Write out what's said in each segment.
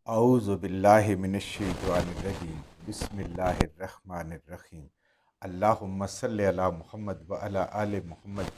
اعوذ باللہ من الشیطان الرجیم بسم اللہ الرحمن الرحیم اللہم صلی علی محمد و علی آل محمد۔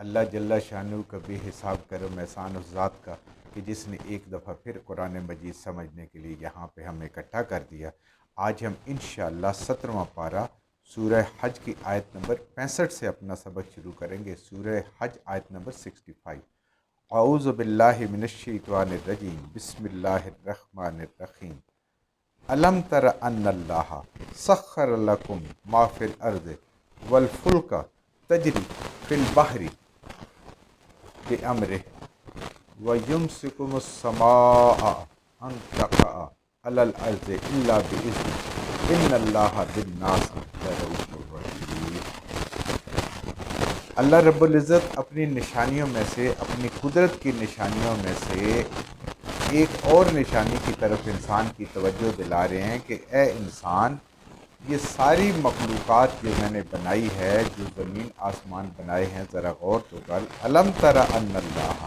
اللہ جل شانہ کا بے حساب کرم احسان اس ذات کا کہ جس نے ایک دفعہ پھر قرآن مجید سمجھنے کے لیے یہاں پہ ہمیں اکٹھا کر دیا۔ آج ہم انشاءاللہ 17واں پارہ سورہ حج کی آیت نمبر 65 سے اپنا سبق شروع کریں گے۔ سورہ حج آیت نمبر 65۔ اعوذ باللہ من الشیطان الرجیم بسم اللہ الرحمن الرحیم الم تر ان اللہ سخر لکم ما فی الارض والفلک تجری فی البحر بامرہ ویمسک السماء ان تقع علی الارض الا باذنہ ان اللہ بالناس لرؤوف رحیم۔ اللہ رب العزت اپنی نشانیوں میں سے، اپنی قدرت کی نشانیوں میں سے ایک اور نشانی کی طرف انسان کی توجہ دلا رہے ہیں کہ اے انسان، یہ ساری مخلوقات جو میں نے بنائی ہے، جو زمین آسمان بنائے ہیں، ذرا غور تو کر۔ الم تر ان اللہ،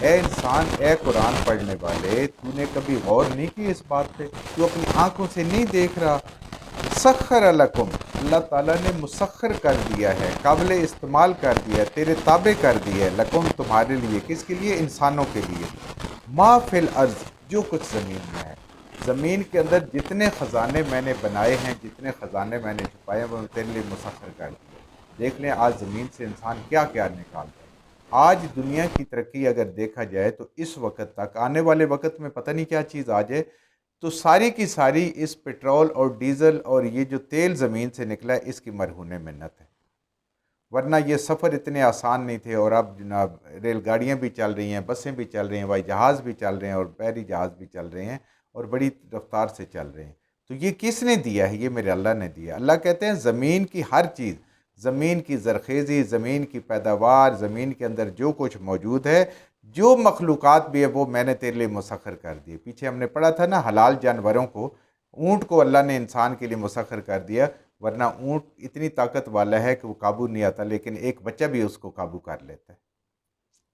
اے انسان، اے قرآن پڑھنے والے، تو نے کبھی غور نہیں کی اس بات پہ؟ تو اپنی آنکھوں سے نہیں دیکھ رہا؟ سخر لکم، اللہ تعالیٰ نے مسخر کر دیا ہے، قابل استعمال کر دیا ہے، تیرے تابع کر دیا ہے، لکم تمہارے لیے، کس کے لیے؟ انسانوں کے لیے، ما فی الارض، جو کچھ زمین میں ہے، زمین کے اندر جتنے خزانے میں نے بنائے ہیں، جتنے خزانے میں نے چھپائے ہیں، وہ تیرے لیے مسخر کر دیے۔ دیکھ لیں آج زمین سے انسان کیا کیا نکالتا ہے۔ آج دنیا کی ترقی اگر دیکھا جائے تو اس وقت تک، آنے والے وقت میں پتہ نہیں کیا چیز آ جائے، تو ساری کی ساری اس پٹرول اور ڈیزل اور یہ جو تیل زمین سے نکلا ہے، اس کی مرہون منت ہے۔ ورنہ یہ سفر اتنے آسان نہیں تھے، اور اب جناب ریل گاڑیاں بھی چل رہی ہیں، بسیں بھی چل رہی ہیں، ہوائی جہاز بھی چل رہے ہیں، اور بحری جہاز بھی چل رہے ہیں، اور بڑی رفتار سے چل رہے ہیں۔ تو یہ کس نے دیا ہے؟ یہ میرے اللہ نے دیا۔ اللہ کہتے ہیں زمین کی ہر چیز، زمین کی زرخیزی، زمین کی پیداوار، زمین کے اندر جو کچھ موجود ہے، جو مخلوقات بھی ہے، وہ میں نے تیرے لیے مسخر کر دی۔ پیچھے ہم نے پڑھا تھا نا، حلال جانوروں کو، اونٹ کو اللہ نے انسان کے لیے مسخر کر دیا، ورنہ اونٹ اتنی طاقت والا ہے کہ وہ قابو نہیں آتا، لیکن ایک بچہ بھی اس کو قابو کر لیتا ہے۔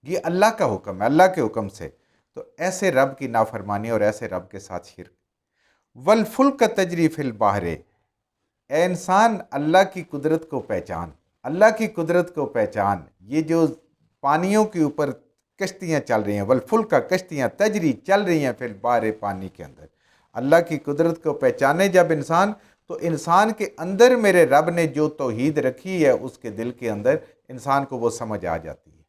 یہ اللہ کا حکم ہے، اللہ کے حکم سے۔ تو ایسے رب کی نافرمانی اور ایسے رب کے ساتھ شرک۔ والفلک تجری فی البحر، اے انسان، اللہ کی قدرت کو پہچان، اللہ کی قدرت کو پہچان۔ یہ جو پانیوں کے اوپر کشتیاں چل رہی ہیں، والفلک، کشتیاں تجری چل رہی ہیں، فی البحر، پانی کے اندر۔ اللہ کی قدرت کو پہچانے جب انسان، تو انسان کے اندر میرے رب نے جو توحید رکھی ہے اس کے دل کے اندر، انسان کو وہ سمجھ آ جاتی ہے،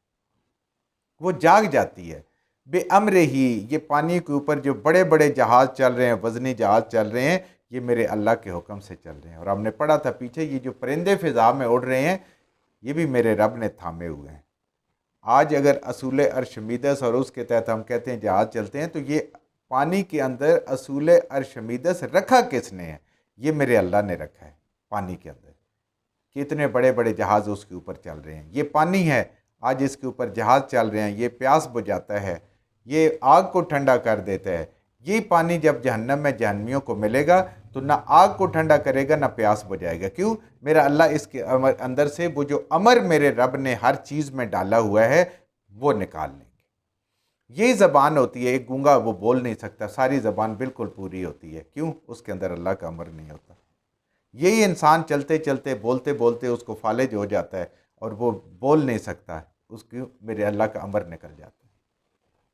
وہ جاگ جاتی ہے۔ بے امر ہی، یہ پانی کے اوپر جو بڑے بڑے جہاز چل رہے ہیں، وزنی جہاز چل رہے ہیں، یہ میرے اللہ کے حکم سے چل رہے ہیں۔ اور ہم نے پڑھا تھا پیچھے، یہ جو پرندے فضا میں اڑ رہے ہیں، یہ بھی میرے رب نے تھامے ہوئے ہیں۔ آج اگر اصول ارشمیدس اور اس کے تحت ہم کہتے ہیں جہاز چلتے ہیں، تو یہ پانی کے اندر اصول ارشمیدس رکھا کس نے ہے؟ یہ میرے اللہ نے رکھا ہے پانی کے اندر، کہ اتنے بڑے بڑے جہاز اس کے اوپر چل رہے ہیں۔ یہ پانی ہے، آج اس کے اوپر جہاز چل رہے ہیں، یہ پیاس بجھاتا ہے، یہ آگ کو ٹھنڈا کر دیتا ہے۔ یہ پانی جب جہنم میں جہنمیوں کو ملے گا تو نہ آگ کو ٹھنڈا کرے گا، نہ پیاس بجھائے گا۔ کیوں؟ میرا اللہ اس کے اندر سے وہ جو امر میرے رب نے ہر چیز میں ڈالا ہوا ہے، وہ نکال لیں گے۔ یہی زبان ہوتی ہے، ایک گونگا وہ بول نہیں سکتا، ساری زبان بالکل پوری ہوتی ہے۔ کیوں؟ اس کے اندر اللہ کا امر نہیں ہوتا۔ یہی انسان چلتے چلتے، بولتے بولتے اس کو فالج ہو جاتا ہے، اور وہ بول نہیں سکتا، اس کی میرے اللہ کا امر نکل جاتا ہے۔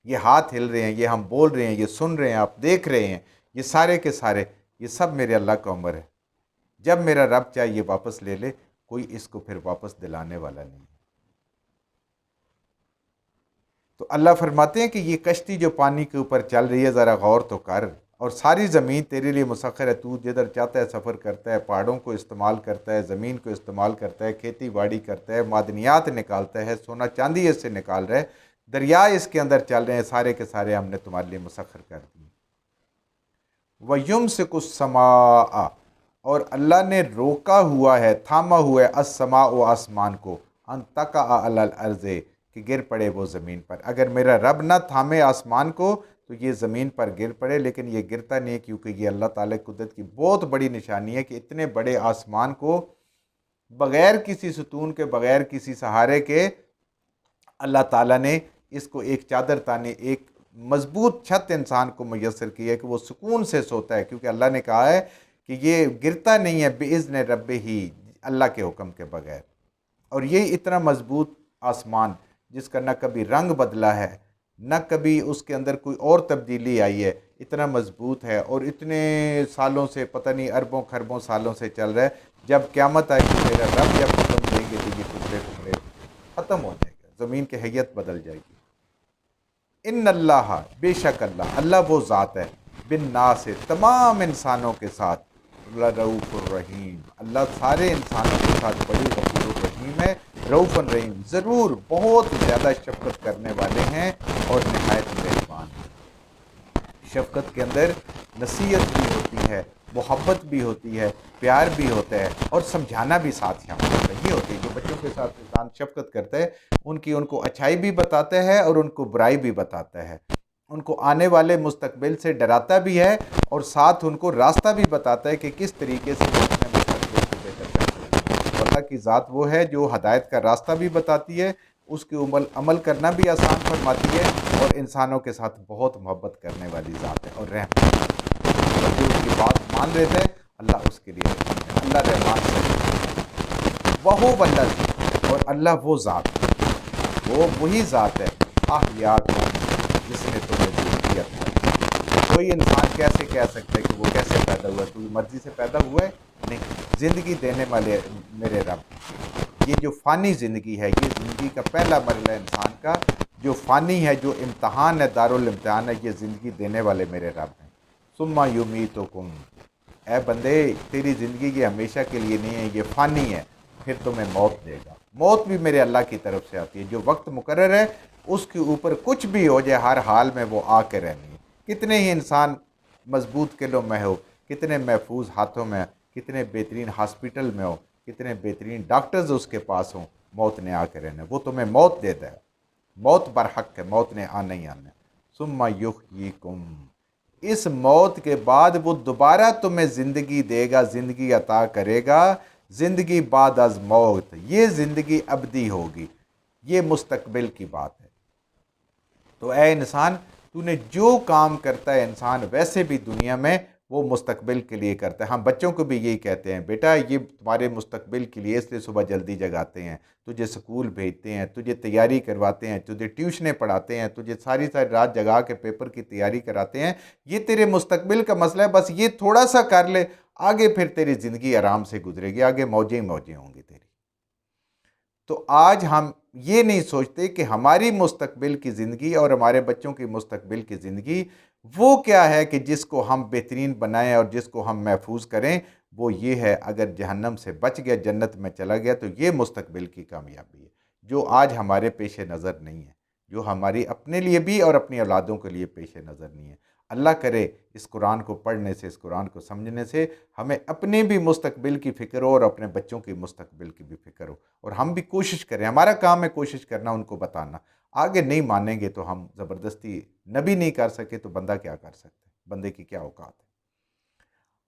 یہ ہاتھ ہل رہے ہیں، یہ ہم بول رہے ہیں، یہ سن رہے ہیں، آپ دیکھ رہے ہیں، یہ سارے کے سارے، یہ سب میرے اللہ کا امر ہے۔ جب میرا رب چاہے یہ واپس لے لے، کوئی اس کو پھر واپس دلانے والا نہیں ہے۔ تو اللہ فرماتے ہیں کہ یہ کشتی جو پانی کے اوپر چل رہی ہے، ذرا غور تو کر، اور ساری زمین تیرے لیے مسخر ہے، تو جدھر چاہتا ہے سفر کرتا ہے، پہاڑوں کو استعمال کرتا ہے، زمین کو استعمال کرتا ہے، کھیتی باڑی کرتا ہے، معدنیات نکالتا ہے، سونا چاندی اس سے نکال رہا ہے، دریا اس کے اندر چل رہے ہیں، سارے کے سارے ہم نے تمہارے لیے مسخر کر دیے۔ وَيُمْسِكُ السَّمَاءَ، اور اللہ نے روکا ہوا ہے، تھاما ہوا ہے، السماء، آسمان کو، ان تقع علی الارض، کہ گر پڑے وہ زمین پر۔ اگر میرا رب نہ تھامے آسمان کو تو یہ زمین پر گر پڑے، لیکن یہ گرتا نہیں ہے، کیونکہ یہ اللہ تعالیٰ کی قدرت کی بہت بڑی نشانی ہے کہ اتنے بڑے آسمان کو بغیر کسی ستون کے، بغیر کسی سہارے کے، اللہ تعالیٰ نے اس کو ایک چادر تانے، ایک مضبوط چھت انسان کو میسر کی ہے کہ وہ سکون سے سوتا ہے، کیونکہ اللہ نے کہا ہے کہ یہ گرتا نہیں ہے بِإِذْنِ رَبِّهِ، اللہ کے حکم کے بغیر۔ اور یہ اتنا مضبوط آسمان جس کا نہ کبھی رنگ بدلا ہے، نہ کبھی اس کے اندر کوئی اور تبدیلی آئی ہے، اتنا مضبوط ہے اور اتنے سالوں سے، پتہ نہیں اربوں خربوں سالوں سے چل رہا ہے۔ جب قیامت آئے گی، میرا رب جب حکم دیں گے تو یہ ٹکڑے ٹکڑے ختم ہو جائے گا، زمین کی حیت بدل جائے گی۔ ان اللہ، بے شک اللہ، اللہ وہ ذات ہے، بالناس، تمام انسانوں کے ساتھ، رؤوف الرحیم، اللہ سارے انسانوں کے ساتھ بڑی غفور الرحیم ہے، رؤوف الرحیم، ضرور بہت زیادہ شفقت کرنے والے ہیں اور نہایت مہربان ہیں۔ شفقت کے اندر نصیحت بھی ہوتی ہے، محبت بھی ہوتی ہے، پیار بھی ہوتا ہے اور سمجھانا بھی ساتھ شامل ہوتا ہے۔ یہ ہوتی ہے جو بچوں کے ساتھ انسان شفقت کرتا ہے، ان کو اچھائی بھی بتاتا ہے اور ان کو برائی بھی بتاتا ہے، ان کو آنے والے مستقبل سے ڈراتا بھی ہے اور ساتھ ان کو راستہ بھی بتاتا ہے کہ کس طریقے سے وہ اپنے مستقبل کو بہتر کر سکتے ہیں۔ اللہ کی ذات وہ ہے جو ہدایت کا راستہ بھی بتاتی ہے، اس کے عمل کرنا بھی آسان فرماتی ہے اور انسانوں کے ساتھ بہت محبت کرنے والی ذات ہے اور رحم کرنے والی ہے۔ اور جو اس کی بات مان لیتا ہے اللہ اس کے لیے رحیم ہے، اللہ رحمان سے وہ بندہ، اور اللہ وہ ذات ہے، وہ وہی ذات ہے احیاء جس نے تمہیں زندگی عطا کی۔ کوئی انسان کیسے کہہ سکتا ہے کہ وہ کیسے پیدا ہوا ہے؟ کوئی مرضی سے پیدا ہوا ہے؟ نہیں، زندگی دینے والے میرے رب۔ یہ جو فانی زندگی ہے، یہ زندگی کا پہلا مرحلہ انسان کا جو فانی ہے، جو امتحان ہے، دارالامتحان ہے، یہ زندگی دینے والے میرے رب ہیں۔ ثم یمیتکم، اے بندے تیری زندگی یہ ہمیشہ کے لیے نہیں ہے، یہ فانی ہے، پھر تمہیں موت دے گا۔ موت بھی میرے اللہ کی طرف سے آتی ہے، جو وقت مقرر ہے اس کے اوپر کچھ بھی ہو جائے ہر حال میں وہ آ کے رہنی ہے۔ کتنے ہی انسان مضبوط قلعوں میں ہو، کتنے محفوظ ہاتھوں میں، کتنے بہترین ہاسپٹل میں ہو، کتنے بہترین ڈاکٹرز اس کے پاس ہوں، موت نے آ کے رہنا ہے۔ وہ تمہیں موت دیتا ہے، موت برحق ہے، موت نے آنا ہی آنا ہے۔ ثم یحییکم، اس موت کے بعد وہ دوبارہ تمہیں زندگی دے گا، زندگی عطا کرے گا، زندگی بعد از موت، یہ زندگی ابدی ہوگی، یہ مستقبل کی بات ہے۔ تو اے انسان، تو نے جو کام کرتا ہے انسان ویسے بھی دنیا میں وہ مستقبل کے لیے کرتا ہے۔ ہم بچوں کو بھی یہی کہتے ہیں، بیٹا یہ تمہارے مستقبل کے لیے، اس لیے صبح جلدی جگاتے ہیں، تجھے سکول بھیجتے ہیں، تجھے تیاری کرواتے ہیں، تجھے ٹیوشنیں پڑھاتے ہیں، تجھے ساری رات جگا کے پیپر کی تیاری کراتے ہیں۔ یہ تیرے مستقبل کا مسئلہ ہے، بس یہ تھوڑا سا کر لے، آگے پھر تیری زندگی آرام سے گزرے گی، آگے موجیں ہی موجیں ہوں گی تیری۔ تو آج ہم یہ نہیں سوچتے کہ ہماری مستقبل کی زندگی اور ہمارے بچوں کی مستقبل کی زندگی وہ کیا ہے کہ جس کو ہم بہترین بنائیں اور جس کو ہم محفوظ کریں۔ وہ یہ ہے، اگر جہنم سے بچ گیا، جنت میں چلا گیا، تو یہ مستقبل کی کامیابی ہے جو آج ہمارے پیش نظر نہیں ہے، جو ہماری اپنے لیے بھی اور اپنی اولادوں کے لیے پیش نظر نہیں ہے۔ اللہ کرے اس قرآن کو پڑھنے سے، اس قرآن کو سمجھنے سے ہمیں اپنے بھی مستقبل کی فکر ہو اور اپنے بچوں کی مستقبل کی بھی فکر ہو، اور ہم بھی کوشش کریں، ہمارا کام ہے کوشش کرنا، ان کو بتانا۔ آگے نہیں مانیں گے تو ہم زبردستی، نبی نہیں کر سکے تو بندہ کیا کر سکتا ہے، بندے کی کیا اوقات ہے۔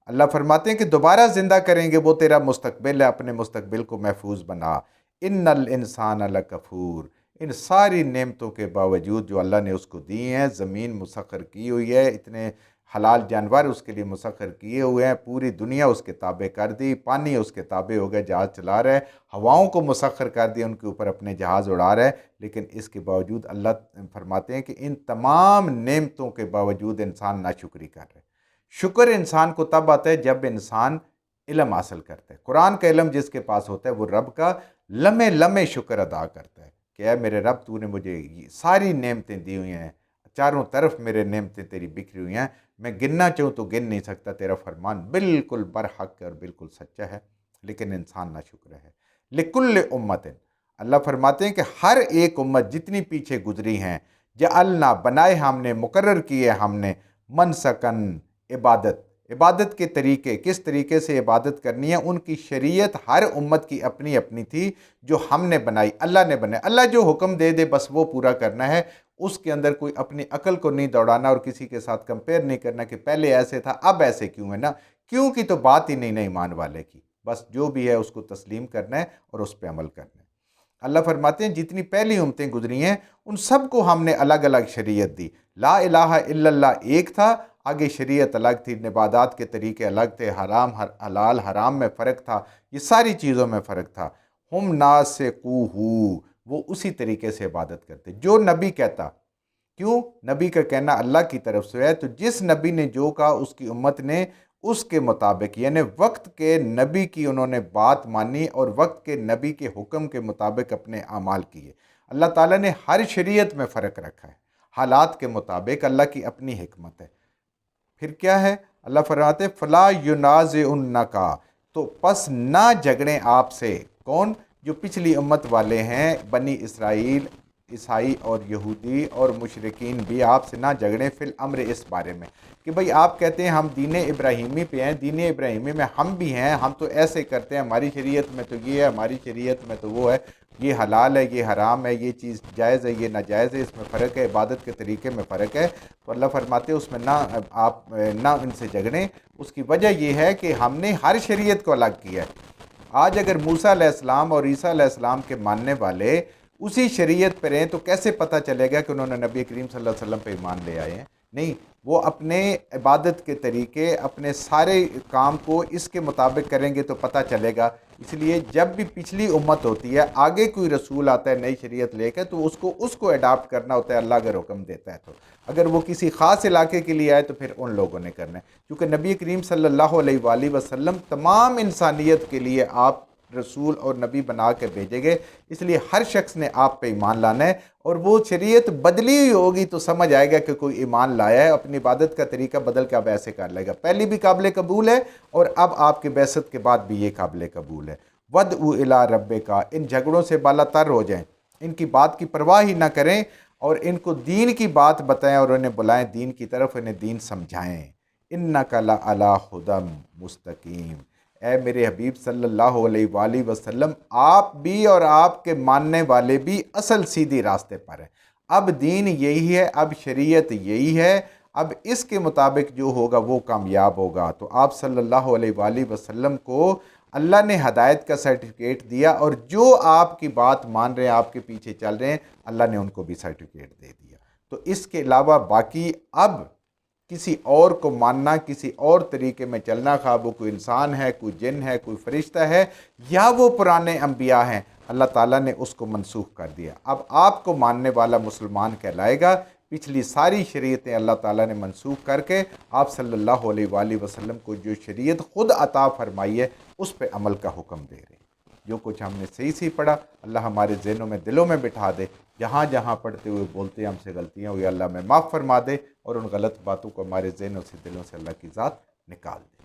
اللہ فرماتے ہیں کہ دوبارہ زندہ کریں گے، وہ تیرا مستقبل ہے، اپنے مستقبل کو محفوظ بنا۔ ان الانسان لکفور، ان ساری نعمتوں کے باوجود جو اللہ نے اس کو دی ہیں، زمین مسخر کی ہوئی ہے، اتنے حلال جانور اس کے لیے مسخر کیے ہوئے ہیں، پوری دنیا اس کے تابع کر دی، پانی اس کے تابع ہو گئے، جہاز چلا رہا ہے، ہواؤں کو مسخر کر دیا، ان کے اوپر اپنے جہاز اڑا رہا ہے، لیکن اس کے باوجود اللہ فرماتے ہیں کہ ان تمام نعمتوں کے باوجود انسان ناشکری کر رہا ہے۔ شکر انسان کو تب آتا ہے جب انسان علم حاصل کرتا ہے۔ قرآن کا علم جس کے پاس ہوتا ہے وہ رب کا لمحے لمحے شکر ادا کرتا ہے کہ اے میرے رب، تو نے مجھے یہ ساری نعمتیں دی ہوئی ہیں، چاروں طرف میرے نعمتیں تیری بکھری ہوئی ہیں، میں گننا چاہوں تو گن نہیں سکتا، تیرا فرمان بالکل برحق ہے اور بالکل سچا ہے، لیکن انسان ناشکر ہے۔ لکل امت، اللہ فرماتے ہیں کہ ہر ایک امت جتنی پیچھے گزری ہیں، جعلنا بنائے ہم نے، مقرر کیے ہم نے، منسکن عبادت کے طریقے، کس طریقے سے عبادت کرنی ہے، ان کی شریعت ہر امت کی اپنی اپنی تھی جو ہم نے بنائی، اللہ نے بنائی۔ اللہ جو حکم دے دے بس وہ پورا کرنا ہے، اس کے اندر کوئی اپنی عقل کو نہیں دوڑانا اور کسی کے ساتھ کمپیئر نہیں کرنا کہ پہلے ایسے تھا اب ایسے کیوں ہے نا، کیوں کی تو بات ہی نہیں نا ایمان والے کی، بس جو بھی ہے اس کو تسلیم کرنا ہے اور اس پہ عمل کرنا ہے۔ اللہ فرماتے ہیں جتنی پہلی امتیں گزری ہیں ان سب کو ہم نے الگ الگ شریعت دی. لا الہ الا اللہ ایک تھا، آگے شریعت الگ تھی، عبادات کے طریقے الگ تھے، حرام حلال حرام میں فرق تھا، یہ ساری چیزوں میں فرق تھا. ہم ناسقوہ، وہ اسی طریقے سے عبادت کرتے جو نبی کہتا. کیوں؟ نبی کا کہنا اللہ کی طرف سے ہے، تو جس نبی نے جو کہا اس کی امت نے اس کے مطابق، یعنی وقت کے نبی کی انہوں نے بات مانی اور وقت کے نبی کے حکم کے مطابق اپنے اعمال کیے. اللہ تعالیٰ نے ہر شریعت میں فرق رکھا ہے، حالات کے مطابق، اللہ کی اپنی حکمت ہے. پھر کیا ہے؟ اللہ فرماتے فلا ینازعنک، تو پس نہ جھگڑیں آپ سے. کون؟ جو پچھلی امت والے ہیں، بنی اسرائیل، عیسائی اور یہودی اور مشرکین بھی آپ سے نہ جھگڑیں فی الامر، اس بارے میں کہ بھئی آپ کہتے ہیں ہم دین ابراہیمی پہ ہیں، دین ابراہیمی میں ہم بھی ہیں، ہم تو ایسے کرتے ہیں، ہماری شریعت میں تو یہ ہے، ہماری شریعت میں تو وہ ہے، یہ حلال ہے، یہ حرام ہے، یہ چیز جائز ہے، یہ ناجائز ہے، اس میں فرق ہے، عبادت کے طریقے میں فرق ہے. تو اللہ فرماتے ہیں اس میں نہ ان سے جھگڑیں. اس کی وجہ یہ ہے کہ ہم نے ہر شریعت کو الگ کیا ہے. آج اگر موسیٰ علیہ السلام اور عیسیٰ علیہ السلام کے ماننے والے اسی شریعت پر ہیں تو کیسے پتہ چلے گا کہ انہوں نے نبی کریم صلی اللہ علیہ وسلم پہ ایمان لے آئے ہیں؟ نہیں، وہ اپنے عبادت کے طریقے، اپنے سارے کام کو اس کے مطابق کریں گے تو پتہ چلے گا. اس لیے جب بھی پچھلی امت ہوتی ہے، آگے کوئی رسول آتا ہے نئی شریعت لے کے، تو اس کو اڈاپٹ کرنا ہوتا ہے، اللہ اگر حکم دیتا ہے تو. اگر وہ کسی خاص علاقے کے لیے آئے تو پھر ان لوگوں نے کرنا ہے، کیونکہ نبی کریم صلی اللہ علیہ وآلہ وسلم تمام انسانیت کے لیے آپ رسول اور نبی بنا کے بھیجے گئے. اس لیے ہر شخص نے آپ پہ ایمان لانا ہے، اور وہ شریعت بدلی ہوئی ہوگی تو سمجھ آئے گا کہ کوئی ایمان لایا ہے، اپنی عبادت کا طریقہ بدل کے اب ایسے کر لے گا. پہلی بھی قابل قبول ہے اور اب آپ کے بعثت کے بعد بھی یہ قابل قبول ہے. وَدْعُ إِلَىٰ رَبِّكَ، ان جھگڑوں سے بالا تر ہو جائیں، ان کی بات کی پرواہ ہی نہ کریں، اور ان کو دین کی بات بتائیں اور انہیں بلائیں دین کی طرف، انہیں دین سمجھائیں. إِنَّكَ لَعَلَىٰ هُدًى مُسْتَقِيمٍ، اے میرے حبیب صلی اللہ علیہ وآلہ وسلم، آپ بھی اور آپ کے ماننے والے بھی اصل سیدھی راستے پر ہیں. اب دین یہی ہے، اب شریعت یہی ہے، اب اس کے مطابق جو ہوگا وہ کامیاب ہوگا. تو آپ صلی اللہ علیہ وآلہ وسلم کو اللہ نے ہدایت کا سرٹیفکیٹ دیا، اور جو آپ کی بات مان رہے ہیں، آپ کے پیچھے چل رہے ہیں، اللہ نے ان کو بھی سرٹیفکیٹ دے دیا. تو اس کے علاوہ باقی اب کسی اور کو ماننا، کسی اور طریقے میں چلنا، خواہ وہ کوئی انسان ہے، کوئی جن ہے، کوئی فرشتہ ہے، یا وہ پرانے انبیاء ہیں، اللہ تعالیٰ نے اس کو منسوخ کر دیا. اب آپ کو ماننے والا مسلمان کہلائے گا. پچھلی ساری شریعتیں اللہ تعالیٰ نے منسوخ کر کے آپ صلی اللہ علیہ وآلہ وسلم کو جو شریعت خود عطا فرمائی ہے اس پہ عمل کا حکم دے رہے ہیں. جو کچھ ہم نے صحیح پڑھا، اللہ ہمارے ذہنوں میں، دلوں میں بٹھا دے. جہاں جہاں پڑھتے ہوئے بولتے ہم سے غلطیاں ہوئی، اللہ میں معاف فرما دے، اور ان غلط باتوں کو ہمارے ذہنوں سے، دلوں سے اللہ کی ذات نکال دے.